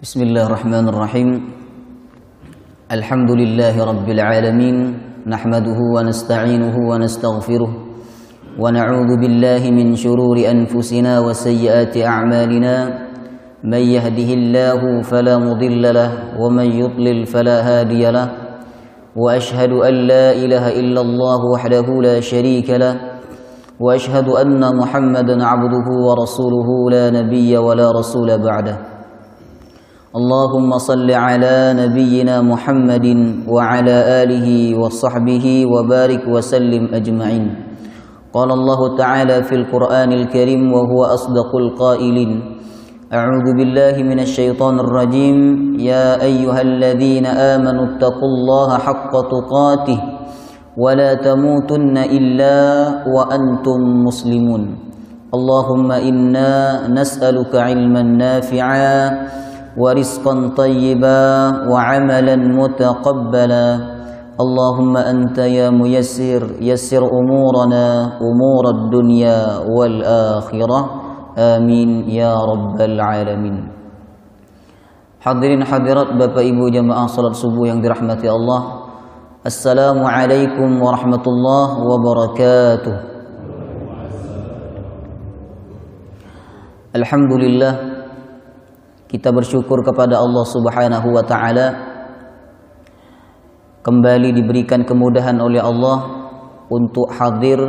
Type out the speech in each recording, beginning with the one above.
Bismillahirrahmanirrahim. Alhamdulillahi rabbil alamin. Nahmaduhu wa nasta'inuhu wa nastaghfiruh. Wa na'udzu billahi min shururi anfusina wa sayyiati a'malina. Man yahdihillahu fala mudilla lahu wa man yudlil fala hadiya lahu. Wa ashhadu an la ilaha illallah wahdahu la sharika lahu. Wa ashhadu anna Muhammadan 'abduhu wa rasuluhu la nabiyya wa la rasula ba'dahu. Allahumma salli ala nabiyyina Muhammadin wa ala alihi wa sahbihi wa barik wa sallim ajma'in. Qala Allah Ta'ala fil Qur'anil Karim wa huwa asdaqul qailin. A'udzu billahi minasy syaithanir rajim. Ya ayyuhalladzina amanu taqullaha haqqa tuqatih wa la tamutunna illa wa antum muslimun. Allahumma inna nas'aluka 'ilman nafi'a ورزقا طيبا وعملا متقبلا اللهم أنت يا ميسر يسر أمورنا أمور الدنيا والآخرة آمين يا رب العالمين. Hadirin hadirat Bapak Ibu jamaah salat subuh yang dirahmati Allah. Assalamualaikum warahmatullahi wabarakatuh. Alhamdulillah, kita bersyukur kepada Allah Subhanahu wa Ta'ala, kembali diberikan kemudahan oleh Allah untuk hadir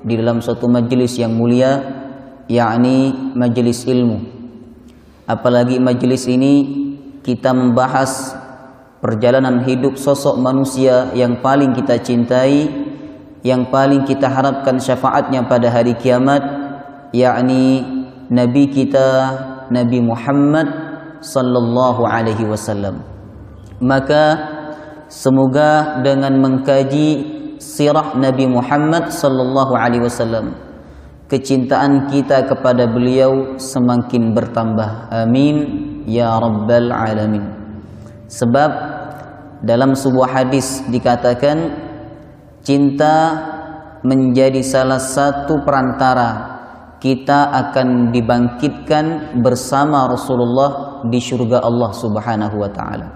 di dalam suatu majelis yang mulia, yakni majelis ilmu. Apalagi majelis ini kita membahas perjalanan hidup sosok manusia yang paling kita cintai, yang paling kita harapkan syafaatnya pada hari kiamat, yakni Nabi kita Nabi Muhammad sallallahu alaihi wasallam. Maka semoga dengan mengkaji sirah Nabi Muhammad sallallahu alaihi wasallam, kecintaan kita kepada beliau semakin bertambah. Amin ya rabbal alamin. Sebab dalam sebuah hadis dikatakan cinta menjadi salah satu perantara kita akan dibangkitkan bersama Rasulullah di surga Allah Subhanahu wa Ta'ala.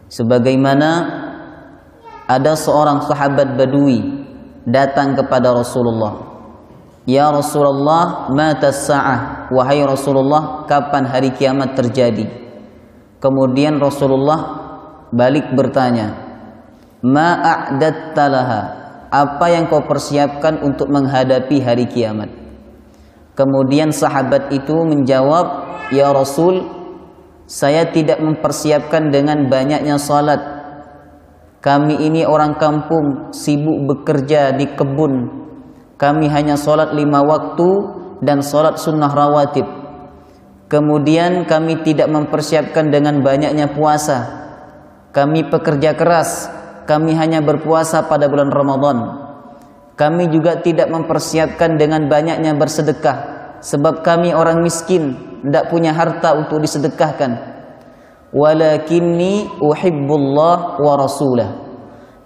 Sebagaimana ada seorang sahabat Badui datang kepada Rasulullah, "Ya Rasulullah, mata sa'ah?" Wahai Rasulullah, kapan hari kiamat terjadi? Kemudian Rasulullah balik bertanya, "Ma a'datta laha?" Apa yang kau persiapkan untuk menghadapi hari kiamat? Kemudian sahabat itu menjawab, "Ya Rasul, saya tidak mempersiapkan dengan banyaknya salat. Kami ini orang kampung, sibuk bekerja di kebun. Kami hanya salat 5 waktu dan salat sunnah rawatib. Kemudian kami tidak mempersiapkan dengan banyaknya puasa. Kami pekerja keras, kami hanya berpuasa pada bulan Ramadan. Kami juga tidak mempersiapkan dengan banyaknya bersedekah, sebab kami orang miskin, tidak punya harta untuk disedekahkan. Walakinni uhibbullah wa rasulah.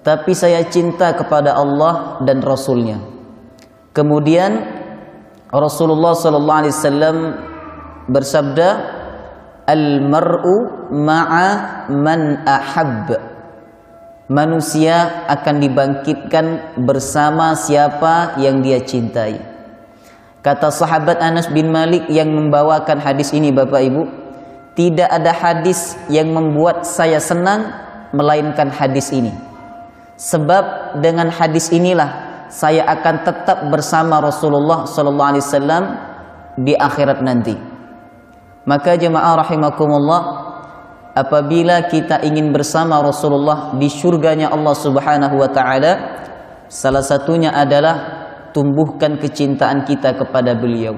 Tapi saya cinta kepada Allah dan Rasulnya." Kemudian Rasulullah sallallahu alaihi wasallam bersabda, "Al-mar'u ma'a man ahab." Manusia akan dibangkitkan bersama siapa yang dia cintai. Kata sahabat Anas bin Malik yang membawakan hadis ini, Bapak Ibu, tidak ada hadis yang membuat saya senang melainkan hadis ini. Sebab dengan hadis inilah saya akan tetap bersama Rasulullah sallallahu alaihi wasallam di akhirat nanti. Maka jemaah rahimakumullah, apabila kita ingin bersama Rasulullah di surganya Allah Subhanahu wa Ta'ala, salah satunya adalah tumbuhkan kecintaan kita kepada beliau.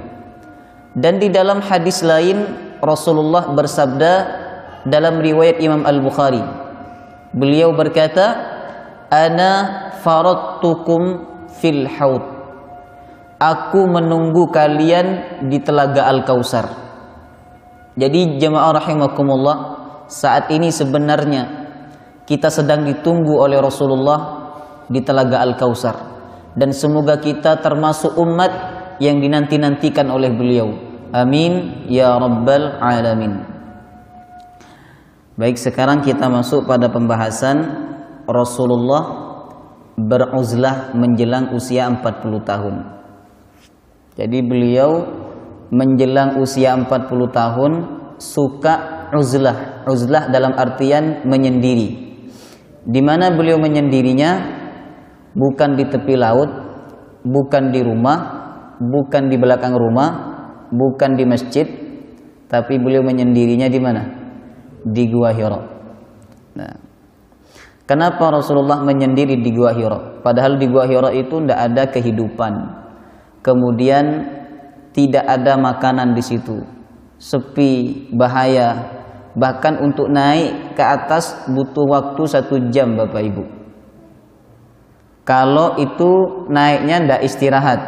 Dan di dalam hadis lain Rasulullah bersabda dalam riwayat Imam Al-Bukhari, beliau berkata, "Ana faradtukum fil haud." Aku menunggu kalian di telaga Al-Kautsar. Jadi jemaah rahimakumullah, saat ini sebenarnya kita sedang ditunggu oleh Rasulullah di telaga Al-Kautsar, dan semoga kita termasuk umat yang dinanti-nantikan oleh beliau. Amin ya rabbal alamin. Baik, sekarang kita masuk pada pembahasan Rasulullah beruzlah menjelang usia 40 tahun. Jadi beliau menjelang usia 40 tahun suka uzlah. Uzlah dalam artian menyendiri. Di mana beliau menyendirinya? Bukan di tepi laut, bukan di rumah, bukan di belakang rumah, bukan di masjid, tapi beliau menyendirinya di mana? Di Gua Hira. Nah, kenapa Rasulullah menyendiri di Gua Hira? Padahal di Gua Hira itu tidak ada kehidupan. Kemudian tidak ada makanan di situ. Sepi, bahaya. Bahkan untuk naik ke atas butuh waktu 1 jam, Bapak Ibu. Kalau itu naiknya tidak istirahat.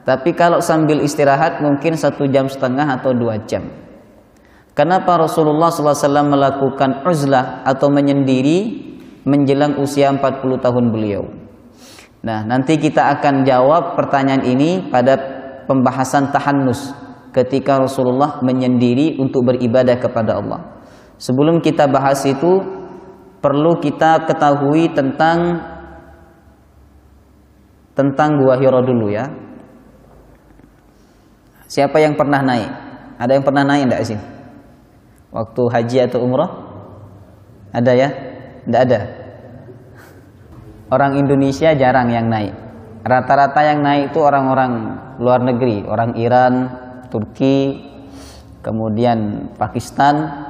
Tapi kalau sambil istirahat mungkin 1,5 jam atau 2 jam. Kenapa Rasulullah SAW melakukan uzlah atau menyendiri menjelang usia 40 tahun beliau? Nah, nanti kita akan jawab pertanyaan ini pada pembahasan tahannus ketika Rasulullah menyendiri untuk beribadah kepada Allah. Sebelum kita bahas itu, perlu kita ketahui tentang Gua Hira dulu ya. Siapa yang pernah naik? Ada yang pernah naik enggak sih? Waktu haji atau umrah? Ada ya? Tidak ada. Orang Indonesia jarang yang naik. Rata-rata yang naik itu orang-orang luar negeri, orang Iran, Turki, kemudian Pakistan.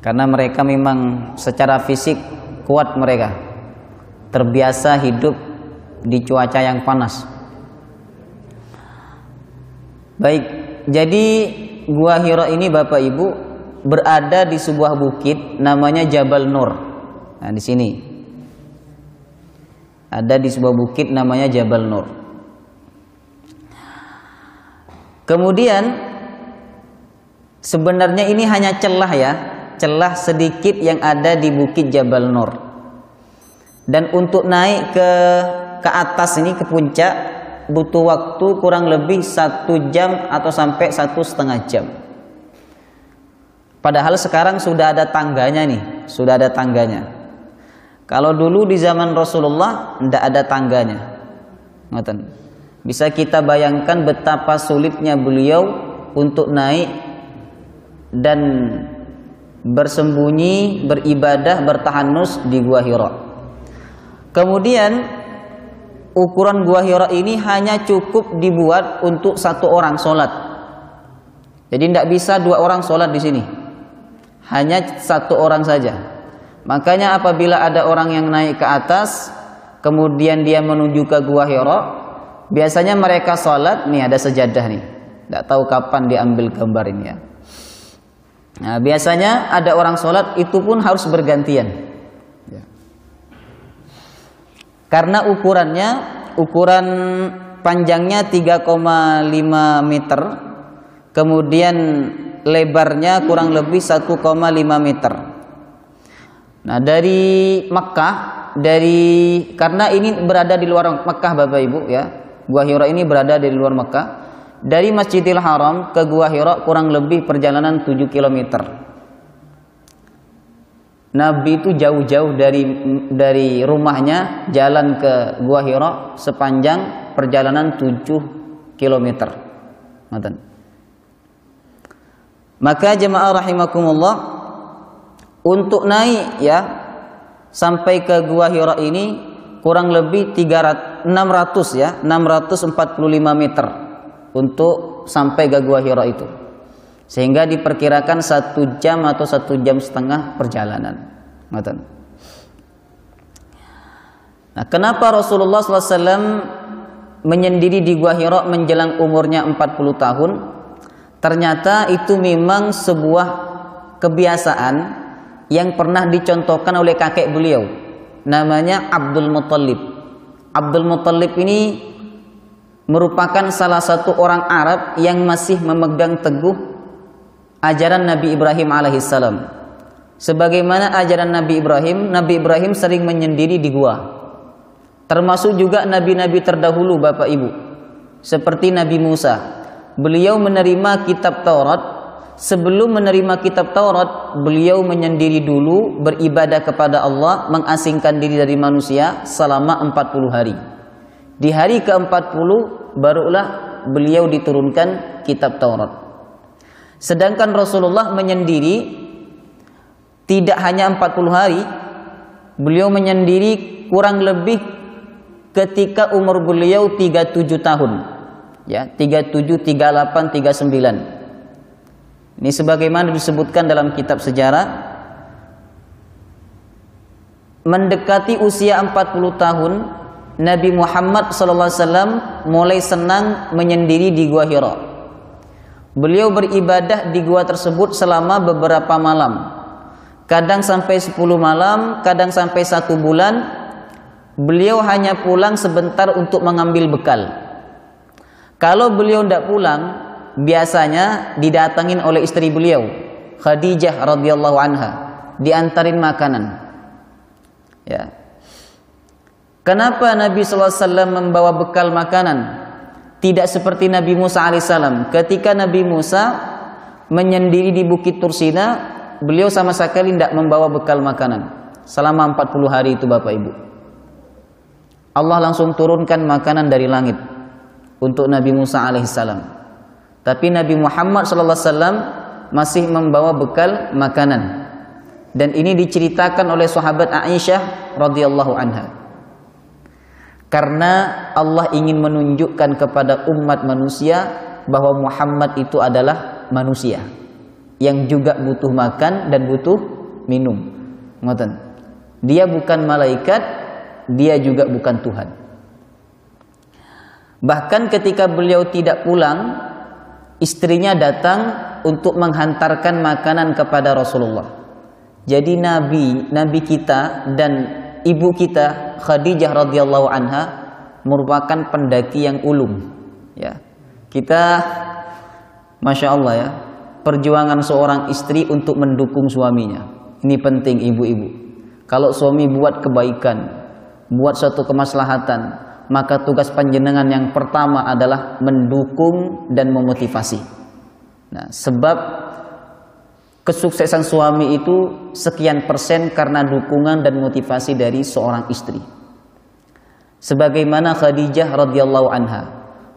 Karena mereka memang secara fisik kuat mereka. Terbiasa hidup di cuaca yang panas. Baik, jadi Gua Hira ini Bapak Ibu berada di sebuah bukit namanya Jabal Nur. Nah, di sini ada di sebuah bukit namanya Jabal Nur. Kemudian sebenarnya ini hanya celah ya, celah sedikit yang ada di bukit Jabal Nur. Dan untuk naik ke atas ini, ke puncak, butuh waktu kurang lebih 1 jam atau sampai 1,5 jam. Padahal sekarang sudah ada tangganya nih, sudah ada tangganya. Kalau dulu di zaman Rasulullah tidak ada tangganya. Bisa kita bayangkan betapa sulitnya beliau untuk naik dan bersembunyi, beribadah, bertahanus di Gua Hira. Kemudian ukuran Gua Hira ini hanya cukup dibuat untuk 1 orang sholat. Jadi tidak bisa 2 orang sholat di sini. Hanya 1 orang saja. Makanya apabila ada orang yang naik ke atas, kemudian dia menuju ke Gua Hira, biasanya mereka sholat, nih ada sejadah nih. Tidak tahu kapan diambil gambar ini ya. Nah, biasanya ada orang sholat, itu pun harus bergantian. Karena ukuran panjangnya 3,5 meter, kemudian lebarnya kurang lebih 1,5 meter. Nah, dari Makkah, karena ini berada di luar Makkah Bapak Ibu ya, Gua Hira ini berada di luar Makkah. Dari Masjidil Haram ke Gua Hira kurang lebih perjalanan 7 km. Nabi itu jauh-jauh dari rumahnya jalan ke Gua Hira sepanjang perjalanan 7 km. Maka jemaah rahimakumullah, untuk naik ya sampai ke Gua Hira ini kurang lebih 645 meter untuk sampai ke Gua Hira itu. Sehingga diperkirakan 1 jam atau 1,5 jam perjalanan. Nah, kenapa Rasulullah SAW menyendiri di Gua Hira menjelang umurnya 40 tahun? Ternyata itu memang sebuah kebiasaan yang pernah dicontohkan oleh kakek beliau. Namanya Abdul Muttalib. Abdul Muttalib ini merupakan salah satu orang Arab yang masih memegang teguh ajaran Nabi Ibrahim alaihissalam. Sebagaimana ajaran Nabi Ibrahim sering menyendiri di gua. Termasuk juga nabi-nabi terdahulu Bapak Ibu. Seperti Nabi Musa. Beliau menerima kitab Taurat sebelum menerima kitab Taurat, beliau menyendiri dulu beribadah kepada Allah, mengasingkan diri dari manusia selama 40 hari. Di hari ke-40 barulah beliau diturunkan kitab Taurat. Sedangkan Rasulullah menyendiri tidak hanya 40 hari, beliau menyendiri kurang lebih ketika umur beliau 37 tahun. Ya, 37, 38, 39. Ini sebagaimana disebutkan dalam kitab sejarah, mendekati usia 40 tahun Nabi Muhammad SAW mulai senang menyendiri di Gua Hira. Beliau beribadah di gua tersebut selama beberapa malam. Kadang sampai 10 malam, kadang sampai 1 bulan. Beliau hanya pulang sebentar untuk mengambil bekal. Kalau beliau tidak pulang, biasanya didatangin oleh istri beliau, Khadijah radhiyallahu anha, diantarin makanan. Ya. Kenapa Nabi SAW membawa bekal makanan? Tidak seperti Nabi Musa alaihissalam. Ketika Nabi Musa menyendiri di Bukit Tursina, beliau sama sekali tidak membawa bekal makanan selama 40 hari itu, Bapak Ibu. Allah langsung turunkan makanan dari langit untuk Nabi Musa alaihissalam. Tapi Nabi Muhammad SAW masih membawa bekal makanan. Dan ini diceritakan oleh sahabat Aisyah radhiyallahu anha. Karena Allah ingin menunjukkan kepada umat manusia bahwa Muhammad itu adalah manusia yang juga butuh makan dan butuh minum. Ngoten. Dia bukan malaikat, dia juga bukan Tuhan. Bahkan ketika beliau tidak pulang, istrinya datang untuk menghantarkan makanan kepada Rasulullah. Jadi Nabi kita dan ibu kita Khadijah radhiyallahu anha merupakan pendaki yang ulung. Ya, kita, masya Allah ya, perjuangan seorang istri untuk mendukung suaminya. Ini penting ibu-ibu. Kalau suami buat kebaikan, buat suatu kemaslahatan, maka tugas panjenengan yang pertama adalah mendukung dan memotivasi. Nah, sebab kesuksesan suami itu sekian persen karena dukungan dan motivasi dari seorang istri. Sebagaimana Khadijah radhiyallahu anha,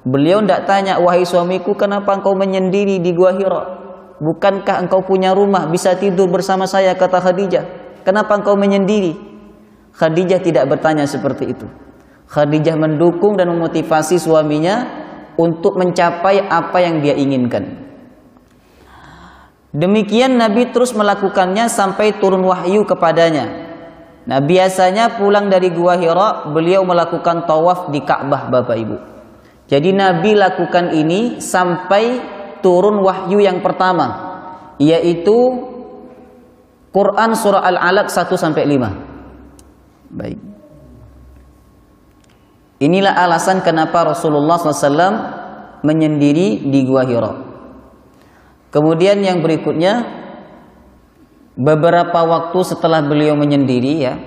beliau tidak tanya, wahai suamiku, kenapa engkau menyendiri di Gua Hira? Bukankah engkau punya rumah bisa tidur bersama saya, kata Khadijah. Kenapa engkau menyendiri? Khadijah tidak bertanya seperti itu. Khadijah mendukung dan memotivasi suaminya untuk mencapai apa yang dia inginkan. Demikian Nabi terus melakukannya sampai turun wahyu kepadanya. Nah, biasanya pulang dari Gua Hira, beliau melakukan tawaf di Ka'bah, Bapak Ibu. Jadi Nabi lakukan ini sampai turun wahyu yang pertama, yaitu Quran surah Al-Alaq 1-5. Baik. Inilah alasan kenapa Rasulullah SAW menyendiri di Gua Hira. Kemudian yang berikutnya, beberapa waktu setelah beliau menyendiri, ya,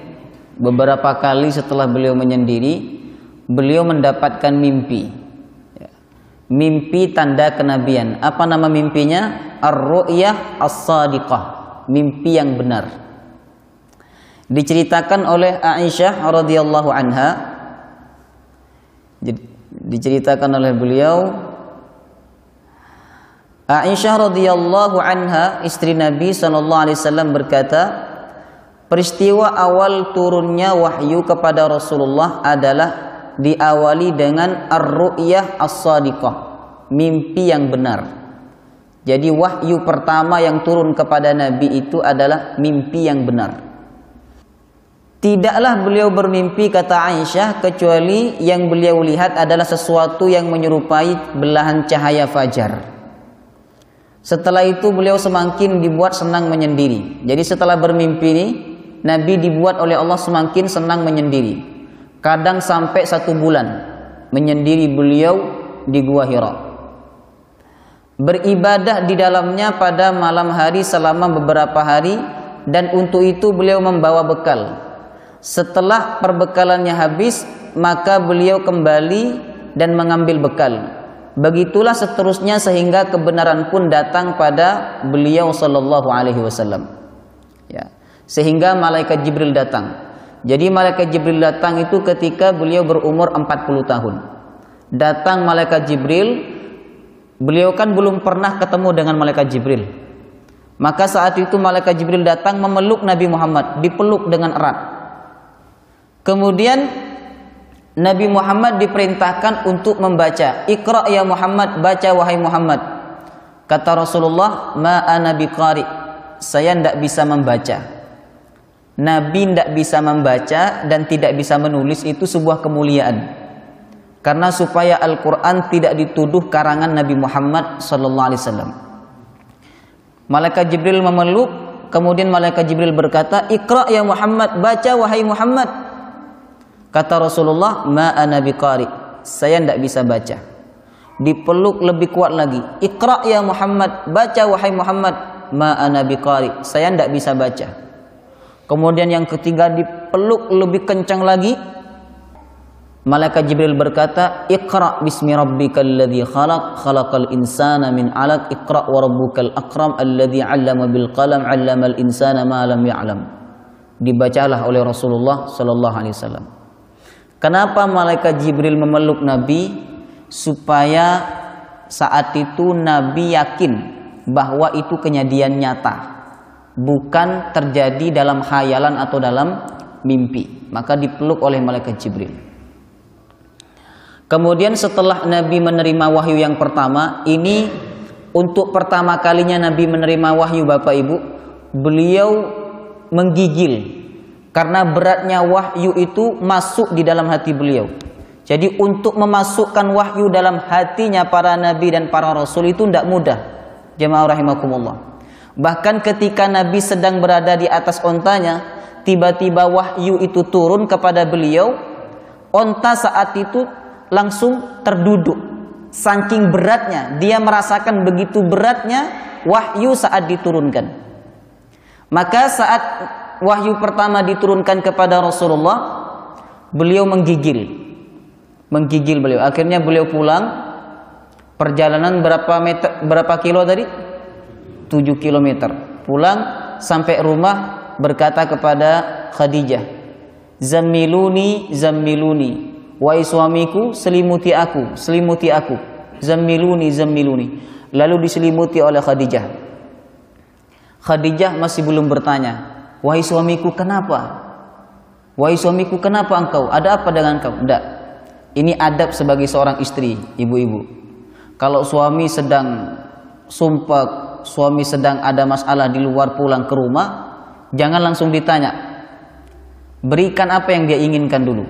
beberapa kali setelah beliau menyendiri, beliau mendapatkan mimpi. Ya. Mimpi tanda kenabian. Apa nama mimpinya? Ar-ru'yah as-sadiqah. Mimpi yang benar. Diceritakan oleh Aisyah radhiyallahu anha. Diceritakan oleh beliau, Aisyah radhiyallahu anha, istri Nabi SAW berkata, peristiwa awal turunnya wahyu kepada Rasulullah adalah diawali dengan ar-ru'yah as-sadiqah, mimpi yang benar. Jadi wahyu pertama yang turun kepada Nabi itu adalah mimpi yang benar. Tidaklah beliau bermimpi, kata Aisyah, kecuali yang beliau lihat adalah sesuatu yang menyerupai belahan cahaya fajar. Setelah itu beliau semakin dibuat senang menyendiri. Jadi setelah bermimpi ini, Nabi dibuat oleh Allah semakin senang menyendiri. Kadang sampai 1 bulan menyendiri beliau di Gua Hira. Beribadah di dalamnya pada malam hari selama beberapa hari, dan untuk itu beliau membawa bekal. Setelah perbekalannya habis, maka beliau kembali dan mengambil bekal. Begitulah seterusnya sehingga kebenaran pun datang pada beliau sallallahu alaihi wasallam. Ya. Sehingga malaikat Jibril datang. Jadi malaikat Jibril datang itu ketika beliau berumur 40 tahun. Datang malaikat Jibril, beliau kan belum pernah ketemu dengan malaikat Jibril. Maka saat itu malaikat Jibril datang memeluk Nabi Muhammad, dipeluk dengan erat. Kemudian Nabi Muhammad diperintahkan untuk membaca. Iqra ya Muhammad, baca wahai Muhammad. Kata Rasulullah, ma ana biqari. Saya tidak bisa membaca. Nabi tidak bisa membaca dan tidak bisa menulis itu sebuah kemuliaan. Karena supaya Al-Quran tidak dituduh karangan Nabi Muhammad sallallahu alaihi wasallam. Malaikat Jibril memeluk, kemudian malaikat Jibril berkata, Iqra ya Muhammad, baca wahai Muhammad. Kata Rasulullah, ma ana biqari. Saya tidak bisa baca. Dipeluk lebih kuat lagi. Iqra ya Muhammad, baca wahai Muhammad. Ma ana biqari. Saya tidak bisa baca. Kemudian yang ketiga dipeluk lebih kencang lagi. Malaikat Jibril berkata, Iqra bismi rabbikal ladzi khalaq, khalaqal insana min 'alaq, Iqra wa rabbukal akram alladzi 'allama bil qalam, 'allamal insana ma lam ya'lam. Dibacalah oleh Rasulullah sallallahu alaihi wasallam. Kenapa malaikat Jibril memeluk Nabi? Supaya saat itu Nabi yakin bahwa itu kejadian nyata, bukan terjadi dalam khayalan atau dalam mimpi. Maka dipeluk oleh malaikat Jibril. Kemudian setelah Nabi menerima wahyu yang pertama, ini untuk pertama kalinya Nabi menerima wahyu Bapak Ibu, beliau menggigil. Karena beratnya wahyu itu masuk di dalam hati beliau. Jadi untuk memasukkan wahyu dalam hatinya para nabi dan para rasul itu tidak mudah. Jemaah rahimakumullah. Bahkan ketika Nabi sedang berada di atas ontanya, tiba-tiba wahyu itu turun kepada beliau. Onta saat itu langsung terduduk. Saking beratnya, dia merasakan begitu beratnya wahyu saat diturunkan. Maka saat wahyu pertama diturunkan kepada Rasulullah, beliau menggigil beliau. Akhirnya beliau pulang. Perjalanan berapa kilo tadi? 7 kilometer. Pulang sampai rumah berkata kepada Khadijah, Zammiluni, zammiluni. Wahai suamiku, selimuti aku, selimuti aku. Zammiluni, zammiluni. Lalu diselimuti oleh Khadijah. Khadijah masih belum bertanya, wahai suamiku kenapa? Wahai suamiku kenapa engkau? Ada apa dengan engkau? Tidak. Ini adab sebagai seorang istri, ibu-ibu. Kalau suami sedang sumpah, suami sedang ada masalah di luar pulang ke rumah, jangan langsung ditanya. Berikan apa yang dia inginkan dulu.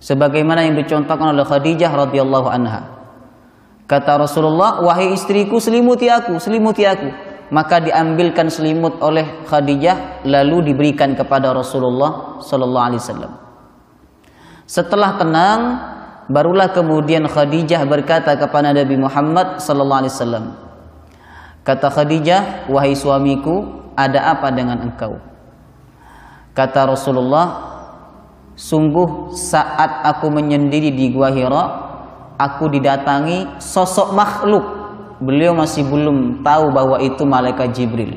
Sebagaimana yang dicontohkan oleh Khadijah radhiyallahu anha. Kata Rasulullah, wahai istriku selimuti aku, selimuti aku. Maka diambilkan selimut oleh Khadijah lalu diberikan kepada Rasulullah sallallahu alaihi wasallam. Setelah tenang, barulah kemudian Khadijah berkata kepada Nabi Muhammad sallallahu alaihi wasallam. Kata Khadijah, wahai suamiku, ada apa dengan engkau? Kata Rasulullah, sungguh saat aku menyendiri di Gua Hira, aku didatangi sosok makhluk. Beliau masih belum tahu bahwa itu malaikat Jibril.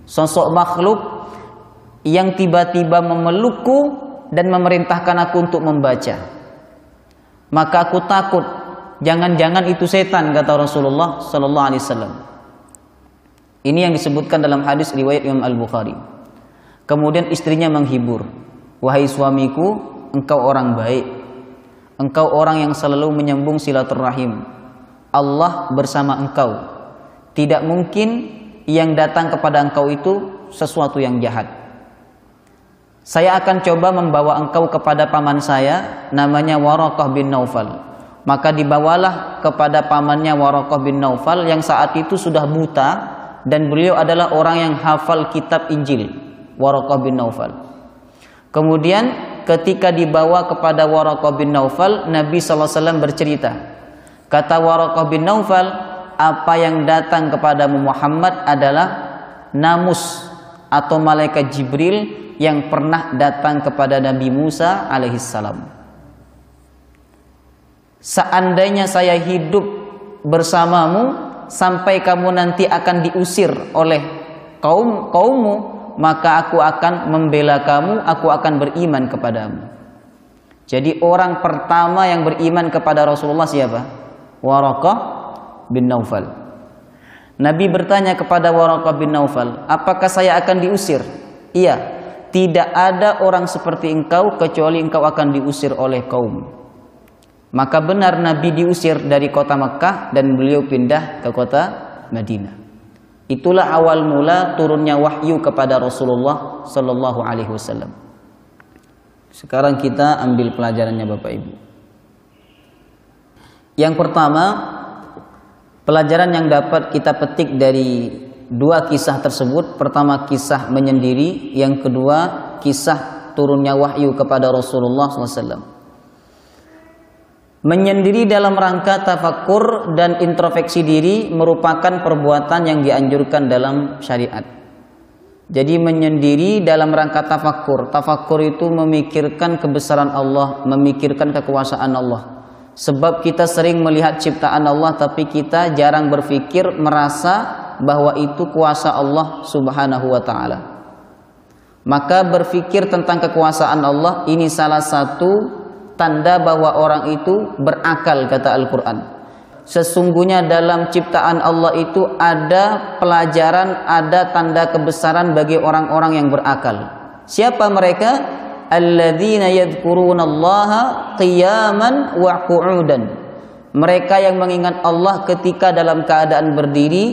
Sosok makhluk yang tiba-tiba memelukku dan memerintahkan aku untuk membaca. Maka aku takut, jangan-jangan itu setan, kata Rasulullah sallallahu alaihi wasallam. Ini yang disebutkan dalam hadis riwayat Imam Al-Bukhari. Kemudian istrinya menghibur, wahai suamiku, engkau orang baik, engkau orang yang selalu menyambung silaturahim. Allah bersama engkau. Tidak mungkin yang datang kepada engkau itu sesuatu yang jahat. Saya akan coba membawa engkau kepada paman saya, namanya Waraqah bin Naufal. Maka dibawalah kepada pamannya Waraqah bin Naufal yang saat itu sudah buta, dan beliau adalah orang yang hafal kitab Injil, Waraqah bin Naufal. Kemudian ketika dibawa kepada Waraqah bin Naufal, Nabi SAW bercerita. Kata Waraqah bin Naufal, apa yang datang kepadamu Muhammad adalah namus atau malaikat Jibril yang pernah datang kepada Nabi Musa alaihissalam. Seandainya saya hidup bersamamu sampai kamu nanti akan diusir oleh kaummu, maka aku akan membela kamu, aku akan beriman kepadamu. Jadi orang pertama yang beriman kepada Rasulullah siapa? Waraqah bin Naufal. Nabi bertanya kepada Waraqah bin Naufal, apakah saya akan diusir? Iya, tidak ada orang seperti engkau kecuali engkau akan diusir oleh kaum. Maka benar Nabi diusir dari kota Makkah dan beliau pindah ke kota Madinah. Itulah awal mula turunnya wahyu kepada Rasulullah sallallahu alaihi wasallam. Sekarang kita ambil pelajarannya Bapak Ibu. Yang pertama, pelajaran yang dapat kita petik dari dua kisah tersebut. Pertama, kisah menyendiri. Yang kedua, kisah turunnya wahyu kepada Rasulullah SAW. Menyendiri dalam rangka tafakkur dan introspeksi diri merupakan perbuatan yang dianjurkan dalam syariat. Jadi menyendiri dalam rangka tafakkur. Tafakkur itu memikirkan kebesaran Allah, memikirkan kekuasaan Allah. Sebab kita sering melihat ciptaan Allah, tapi kita jarang berpikir, merasa bahwa itu kuasa Allah subhanahu wa ta'ala. Maka berpikir tentang kekuasaan Allah, ini salah satu tanda bahwa orang itu berakal, kata Al-Quran. Sesungguhnya dalam ciptaan Allah itu ada pelajaran, ada tanda kebesaran bagi orang-orang yang berakal. Siapa mereka? Alladzina yadhkurunallaha qiyaman wa qu'udan. Mereka yang mengingat Allah ketika dalam keadaan berdiri,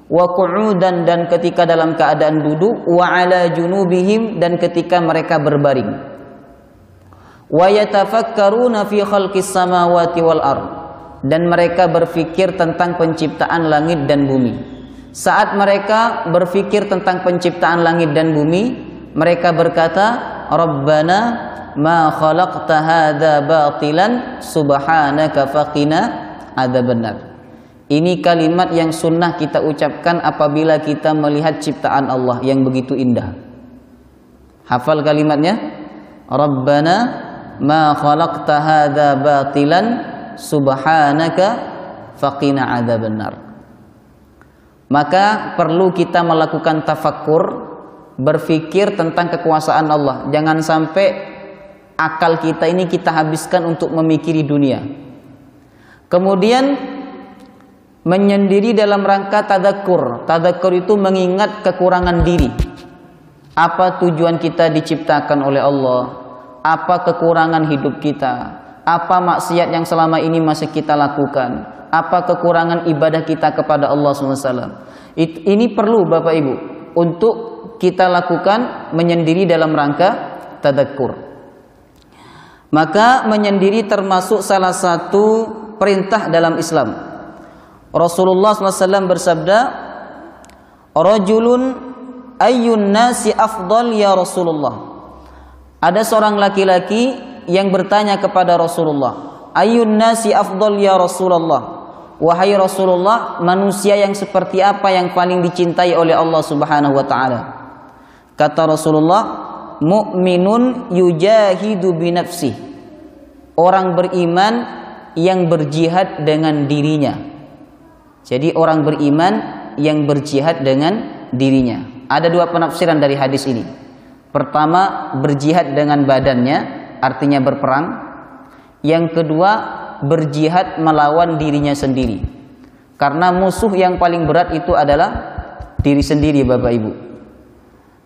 wa qu'udan, dan ketika dalam keadaan duduk, wa ala junubihim, dan ketika mereka berbaring. Wa yatafakkaruna fi khalqis samawati wal ardh, dan mereka berpikir tentang penciptaan langit dan bumi. Saat mereka berpikir tentang penciptaan langit dan bumi, mereka berkata, Rabbana ma khalaqta hadza batilan subhanaka faqina adzabannar. Ini kalimat yang sunnah kita ucapkan apabila kita melihat ciptaan Allah yang begitu indah. Hafal kalimatnya? Rabbana ma khalaqta hadza batilan subhanaka faqina adzabannar. Maka perlu kita melakukan tafakkur, berpikir tentang kekuasaan Allah. Jangan sampai akal kita ini kita habiskan untuk memikiri dunia. Kemudian menyendiri dalam rangka tadzakur. Tadzakur itu mengingat kekurangan diri. Apa tujuan kita diciptakan oleh Allah? Apa kekurangan hidup kita? Apa maksiat yang selama ini masih kita lakukan? Apa kekurangan ibadah kita kepada Allah SWT? Ini perlu Bapak Ibu untuk kita lakukan, menyendiri dalam rangka tadzakur. Maka menyendiri termasuk salah satu perintah dalam Islam. Rasulullah SAW bersabda, Rajulun ayyun nasi afdal ya Rasulullah. Ada seorang laki-laki yang bertanya kepada Rasulullah, ayyun nasi afdal ya Rasulullah. Wahai Rasulullah, manusia yang seperti apa yang paling dicintai oleh Allah Subhanahu wa taala? Kata Rasulullah, mu'minun yujahidu binafsih. Orang beriman yang berjihad dengan dirinya. Jadi orang beriman yang berjihad dengan dirinya. Ada dua penafsiran dari hadis ini. Pertama, berjihad dengan badannya, artinya berperang. Yang kedua, berjihad melawan dirinya sendiri. Karena musuh yang paling berat itu adalah diri sendiri, Bapak Ibu.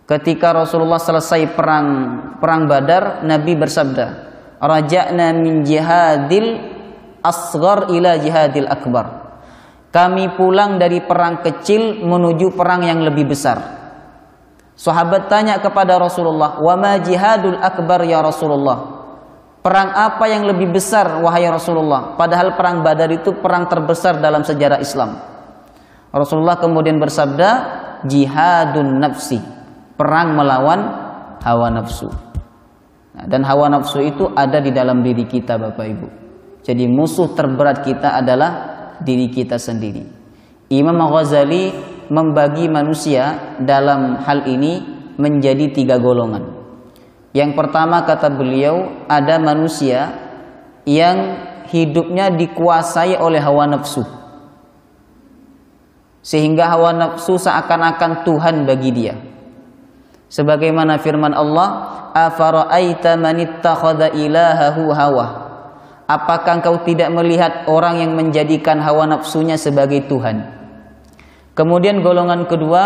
Ketika Rasulullah selesai perang Badar, Nabi bersabda, raja'na min jihadil asghar ila jihadil akbar. Kami pulang dari perang kecil menuju perang yang lebih besar. Sahabat tanya kepada Rasulullah, wa ma jihadul akbar ya Rasulullah? Perang apa yang lebih besar wahai Rasulullah? Padahal perang Badar itu perang terbesar dalam sejarah Islam. Rasulullah kemudian bersabda, jihadun nafsi, perang melawan hawa nafsu. Dan hawa nafsu itu ada di dalam diri kita, Bapak Ibu. Jadi musuh terberat kita adalah diri kita sendiri. Imam Ghazali membagi manusia dalam hal ini menjadi 3 golongan. Yang pertama, kata beliau, ada manusia yang hidupnya dikuasai oleh hawa nafsu. sehingga hawa nafsu seakan-akan Tuhan bagi dia. Sebagaimana firman Allah, afara'aita man ittakhadha ilahahu hawah. Apakah engkau tidak melihat orang yang menjadikan hawa nafsunya sebagai Tuhan? Kemudian golongan kedua,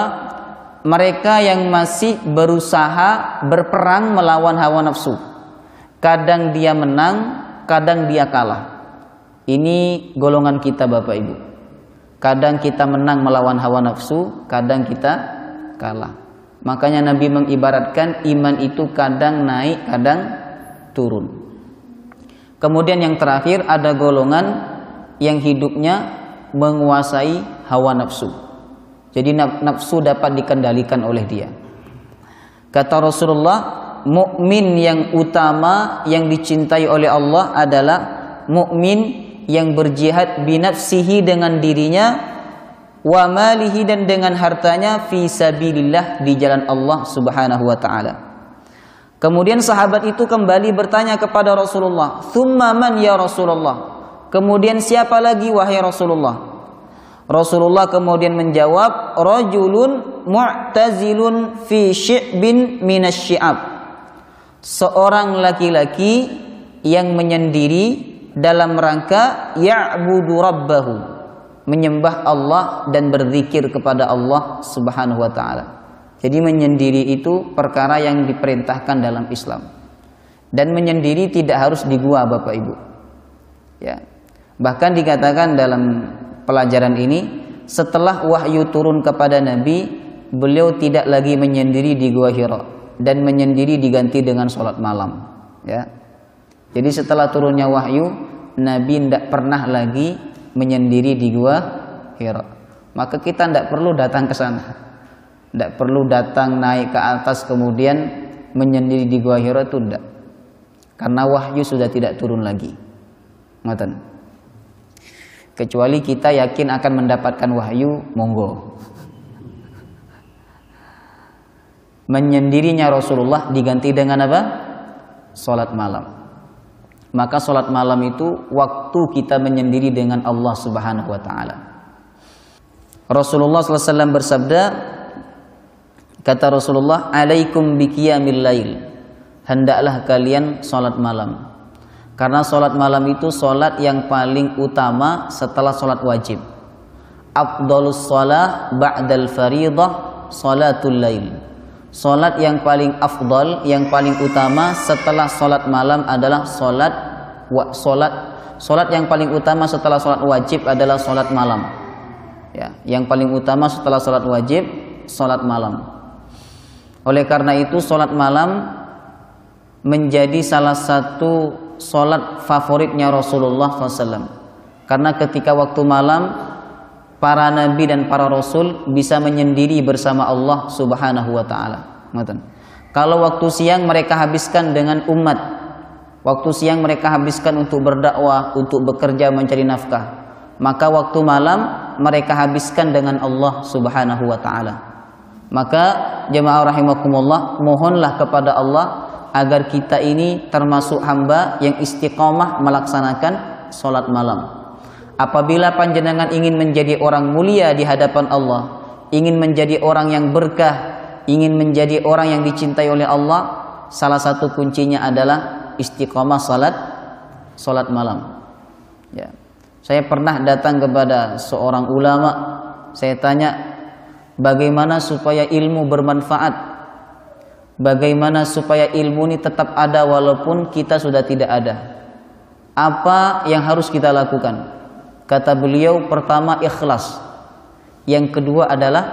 mereka yang masih berusaha berperang melawan hawa nafsu. Kadang dia menang, kadang dia kalah. Ini golongan kita Bapak Ibu. Kadang kita menang melawan hawa nafsu, kadang kita kalah. Makanya Nabi mengibaratkan iman itu kadang naik, kadang turun. Kemudian yang terakhir ada golongan yang hidupnya menguasai hawa nafsu. Jadi nafsu dapat dikendalikan oleh dia. Kata Rasulullah, mukmin yang utama yang dicintai oleh Allah adalah mukmin yang berjihad binafsihi dengan dirinya, wa malihi dan dengan hartanya, fi sabilillah di jalan Allah Subhanahu wa taala. Kemudian sahabat itu kembali bertanya kepada Rasulullah, "Tsumma man ya Rasulullah?" Kemudian siapa lagi wahai Rasulullah? Rasulullah kemudian menjawab, "Rajulun mu'tazilun fi syi'bin minasyi'ab." Seorang laki-laki yang menyendiri dalam rangka ya'budu rabbahu, menyembah Allah dan berzikir kepada Allah Subhanahu wa taala. Jadi menyendiri itu perkara yang diperintahkan dalam Islam. Dan menyendiri tidak harus di gua Bapak Ibu. Ya. Bahkan dikatakan dalam pelajaran ini, setelah wahyu turun kepada Nabi, beliau tidak lagi menyendiri di Gua Hira dan menyendiri diganti dengan sholat malam. Ya. Jadi setelah turunnya wahyu, Nabi tidak pernah lagi menyendiri di Gua Hira. Maka kita tidak perlu datang ke sana, tidak perlu datang naik ke atas kemudian menyendiri di Gua Hira, itu tidak, karena wahyu sudah tidak turun lagi. Ngoten. Kecuali kita yakin akan mendapatkan wahyu, monggo. Menyendirinya Rasulullah diganti dengan apa? Salat malam. Maka salat malam itu waktu kita menyendiri dengan Allah Subhanahu wa taala. Rasulullah SAW bersabda, kata Rasulullah, "Alaikum biqiyamil lail." Hendaklah kalian salat malam. Karena salat malam itu salat yang paling utama setelah salat wajib. Afdhalus shalah ba'dal fariidah salatul lail. Salat yang paling afdal, yang paling utama setelah salat malam adalah salat yang paling utama setelah salat wajib adalah salat malam. Ya, yang paling utama setelah salat wajib salat malam. Oleh karena itu salat malam menjadi salah satu salat favoritnya Rasulullah SAW. Karena ketika waktu malam para nabi dan para rasul bisa menyendiri bersama Allah Subhanahu wa taala. Kalau waktu siang mereka habiskan dengan umat, waktu siang mereka habiskan untuk berdakwah, untuk bekerja mencari nafkah, maka waktu malam mereka habiskan dengan Allah Subhanahu wa taala. Maka jemaah rahimakumullah, mohonlah kepada Allah agar kita ini termasuk hamba yang istiqomah melaksanakan salat malam. Apabila panjenengan ingin menjadi orang mulia di hadapan Allah, ingin menjadi orang yang berkah, ingin menjadi orang yang dicintai oleh Allah, salah satu kuncinya adalah istiqomah salat malam. Ya. Saya pernah datang kepada seorang ulama, saya tanya, bagaimana supaya ilmu bermanfaat? Bagaimana supaya ilmu ini tetap ada walaupun kita sudah tidak ada? Apa yang harus kita lakukan? Kata beliau, pertama ikhlas. Yang kedua adalah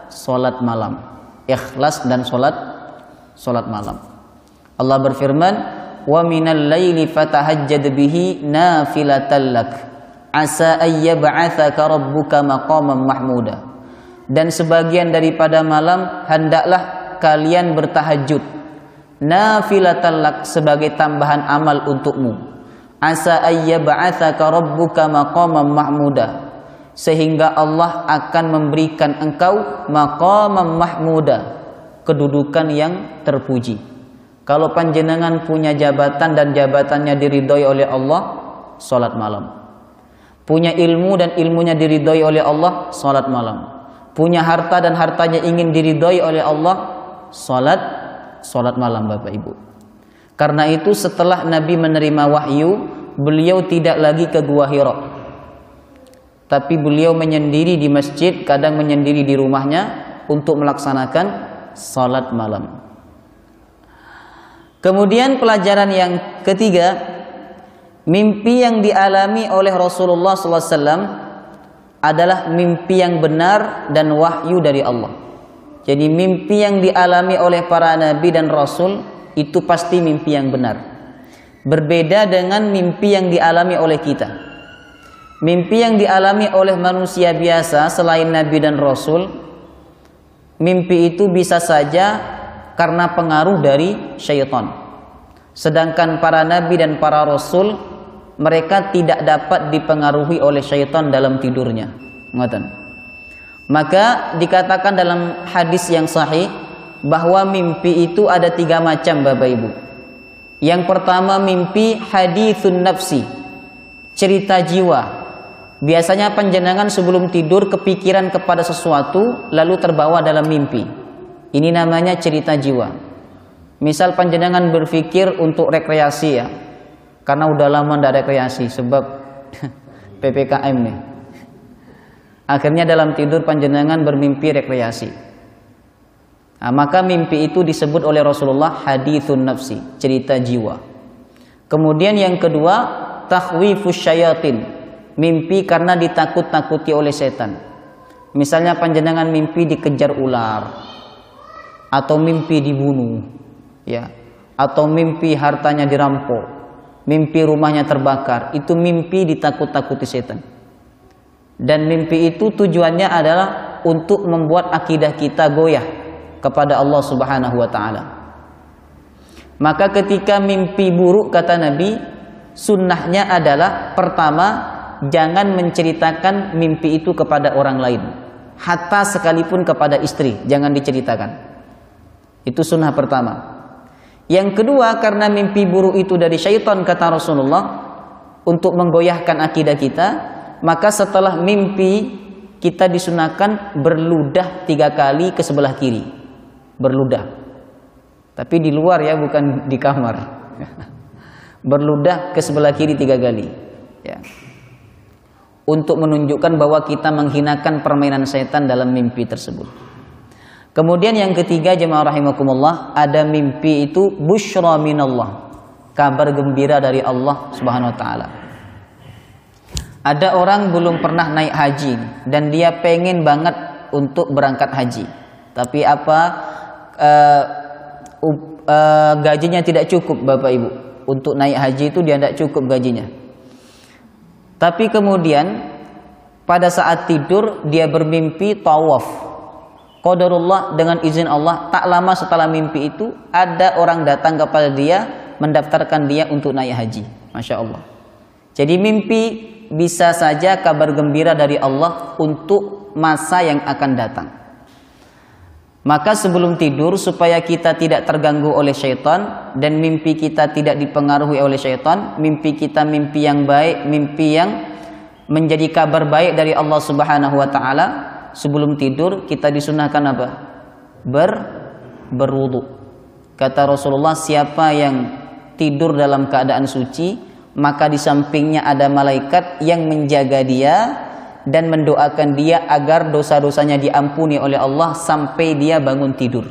salat malam. Ikhlas dan salat malam. Allah berfirman, "Wa minal laili fatahajjad bihi nafilatan lak, asa ayyab'atsaka rabbuka maqaman mahmuda." Dan sebagian daripada malam hendaklah kalian bertahajud, nafilatan lak, sebagai tambahan amal untukmu. Asa ayyab'atsaka rabbuka maqaman mahmuda, sehingga Allah akan memberikan engkau maqaman mahmuda, kedudukan yang terpuji. Kalau panjenengan punya jabatan dan jabatannya diridhoi oleh Allah, salat malam. Punya ilmu dan ilmunya diridhoi oleh Allah, salat malam. punya harta dan hartanya ingin diridhoi oleh Allah, salat malam Bapak Ibu. Karena itu setelah Nabi menerima wahyu, beliau tidak lagi ke Gua Hira, tapi beliau menyendiri di masjid, kadang menyendiri di rumahnya untuk melaksanakan salat malam. Kemudian pelajaran yang ketiga, mimpi yang dialami oleh Rasulullah SAW adalah mimpi yang benar dan wahyu dari Allah. Jadi mimpi yang dialami oleh para nabi dan rasul itu pasti mimpi yang benar. Berbeda dengan mimpi yang dialami oleh kita. Mimpi yang dialami oleh manusia biasa selain nabi dan rasul, mimpi itu bisa saja karena pengaruh dari syaitan. Sedangkan para nabi dan para rasul, mereka tidak dapat dipengaruhi oleh syaitan dalam tidurnya. Ngoten. Maka dikatakan dalam hadis yang sahih bahwa mimpi itu ada 3 macam Bapak Ibu. Yang pertama mimpi hadithun nafsi, cerita jiwa. Biasanya panjenengan sebelum tidur kepikiran kepada sesuatu lalu terbawa dalam mimpi. Ini namanya cerita jiwa. Misal panjenengan berpikir untuk rekreasi ya, karena udah lama tidak rekreasi sebab PPKM nih. Akhirnya dalam tidur panjenengan bermimpi rekreasi. Nah, maka mimpi itu disebut oleh Rasulullah hadithun nafsi, cerita jiwa. Kemudian yang kedua, takhwifus syayatin, mimpi karena ditakut-takuti oleh setan. Misalnya panjenengan mimpi dikejar ular, atau mimpi dibunuh, ya, atau mimpi hartanya dirampok, mimpi rumahnya terbakar, itu mimpi ditakut-takuti setan. Dan mimpi itu tujuannya adalah untuk membuat akidah kita goyah kepada Allah Subhanahu wa taala. Maka ketika mimpi buruk, kata Nabi, sunnahnya adalah pertama, jangan menceritakan mimpi itu kepada orang lain, hatta sekalipun kepada istri, jangan diceritakan. Itu sunnah pertama. Yang kedua, karena mimpi buruk itu dari syaitan, kata Rasulullah, untuk menggoyahkan akidah kita, maka setelah mimpi kita disunahkan berludah 3 kali ke sebelah kiri. Berludah. Tapi di luar ya, bukan di kamar. Berludah ke sebelah kiri 3 kali. Ya. Untuk menunjukkan bahwa kita menghinakan permainan setan dalam mimpi tersebut. Kemudian yang ketiga, jemaah rahimakumullah, ada mimpi itu busyra minallah, kabar gembira dari Allah Subhanahu wa taala. Ada orang belum pernah naik haji dan dia pengen banget untuk berangkat haji, tapi gajinya tidak cukup Bapak Ibu. Untuk naik haji itu dia tidak cukup gajinya. Tapi kemudian pada saat tidur dia bermimpi tawaf. Qadarullah, dengan izin Allah, tak lama setelah mimpi itu ada orang datang kepada dia mendaftarkan dia untuk naik haji. Masya Allah. Jadi mimpi bisa saja kabar gembira dari Allah untuk masa yang akan datang. Maka sebelum tidur, supaya kita tidak terganggu oleh syaitan dan mimpi kita tidak dipengaruhi oleh syaitan, mimpi kita mimpi yang baik, mimpi yang menjadi kabar baik dari Allah Subhanahu wa taala, sebelum tidur kita disunahkan apa? Berwudu. Kata Rasulullah, siapa yang tidur dalam keadaan suci, maka di sampingnya ada malaikat yang menjaga dia dan mendoakan dia agar dosa-dosanya diampuni oleh Allah sampai dia bangun tidur.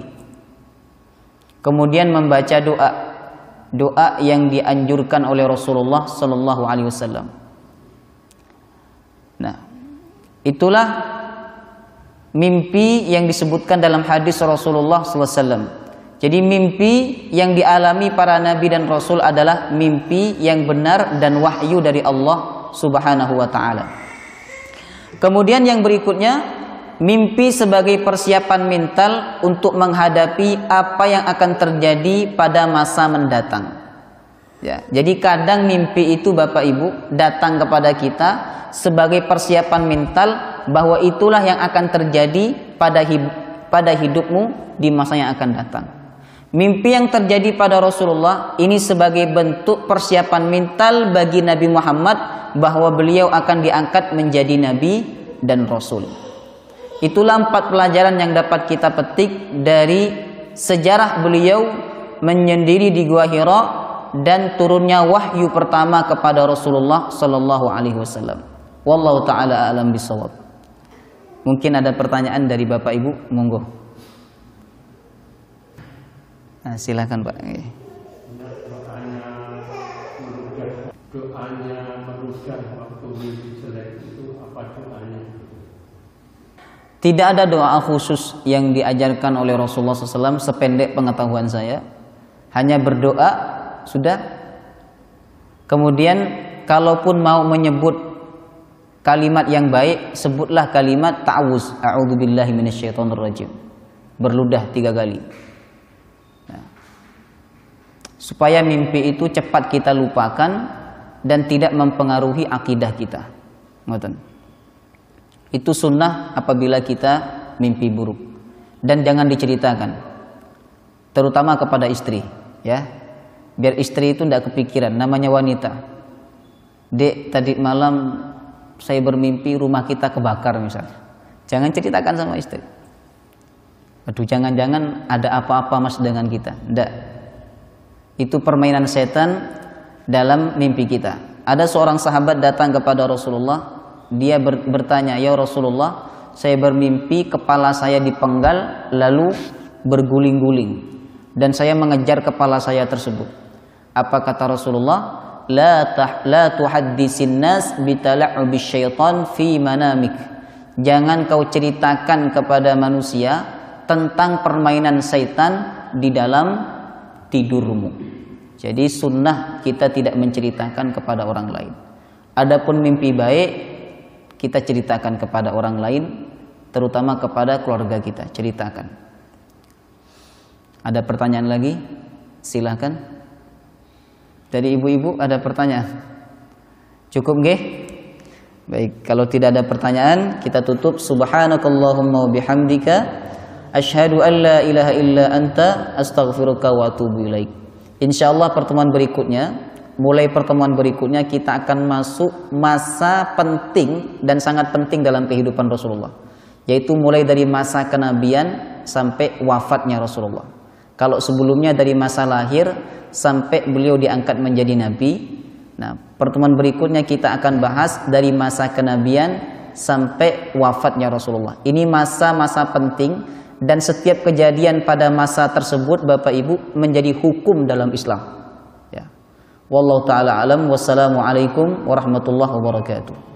Kemudian membaca doa yang dianjurkan oleh Rasulullah sallallahu alaihi wasallam. Nah, itulah mimpi yang disebutkan dalam hadis Rasulullah sallallahu alaihi wasallam. Jadi mimpi yang dialami para nabi dan rasul adalah mimpi yang benar dan wahyu dari Allah Subhanahu wa taala. Kemudian yang berikutnya, mimpi sebagai persiapan mental untuk menghadapi apa yang akan terjadi pada masa mendatang. Ya, jadi kadang mimpi itu Bapak Ibu datang kepada kita sebagai persiapan mental bahwa itulah yang akan terjadi pada hidupmu di masa yang akan datang. Mimpi yang terjadi pada Rasulullah ini sebagai bentuk persiapan mental bagi Nabi Muhammad bahwa beliau akan diangkat menjadi Nabi dan Rasul. Itulah 4 pelajaran yang dapat kita petik dari sejarah beliau menyendiri di Gua Hira dan turunnya wahyu pertama kepada Rasulullah sallallahu alaihi wasallam. Wallahu taala a'lam bishawab. Mungkin ada pertanyaan dari Bapak Ibu, monggo. Nah, silakan Pak. Doanya manusia waktu mimpi jelek itu apa doanya? Tidak ada doa khusus yang diajarkan oleh Rasulullah SAW sependek pengetahuan saya. Hanya berdoa, sudah. Kemudian kalaupun mau menyebut kalimat yang baik, sebutlah kalimat ta'awuz. A'udzubillahi minasyaitonirrajim. Berludah 3 kali. Nah, supaya mimpi itu cepat kita lupakan dan tidak mempengaruhi akidah kita. Ngoten. Itu sunnah apabila kita mimpi buruk. Dan jangan diceritakan, terutama kepada istri, ya. Biar istri itu tidak kepikiran, namanya wanita. Dek, tadi malam saya bermimpi rumah kita kebakar misalnya. Jangan ceritakan sama istri. Aduh, jangan-jangan ada apa-apa mas dengan kita. Tidak. Itu permainan setan dalam mimpi kita. Ada seorang sahabat datang kepada Rasulullah. Dia bertanya, ya Rasulullah, saya bermimpi kepala saya dipenggal lalu berguling-guling dan saya mengejar kepala saya tersebut. Apa kata Rasulullah? La tuhaddisin nas bitala'ubi syaitan fi manamik. Jangan kau ceritakan kepada manusia tentang permainan syaitan di dalam tidurmu. Jadi sunnah kita tidak menceritakan kepada orang lain. Adapun mimpi baik kita ceritakan kepada orang lain, terutama kepada keluarga kita, ceritakan. Ada pertanyaan lagi? Silahkan. Dari ibu-ibu ada pertanyaan? Cukup nggih? Baik, kalau tidak ada pertanyaan, kita tutup. Subhanakallahumma wa bihamdika asyhadu an la ilaha illa anta astaghfiruka wa atubu ilaik. Insyaallah pertemuan berikutnya, mulai pertemuan berikutnya kita akan masuk masa penting dan sangat penting dalam kehidupan Rasulullah, yaitu mulai dari masa kenabian sampai wafatnya Rasulullah. Kalau sebelumnya dari masa lahir sampai beliau diangkat menjadi nabi. Nah, pertemuan berikutnya kita akan bahas dari masa kenabian sampai wafatnya Rasulullah. Ini masa-masa penting dan setiap kejadian pada masa tersebut Bapak Ibu menjadi hukum dalam Islam. Wallahu ta'ala alam. Wassalamualaikum warahmatullahi wabarakatuh.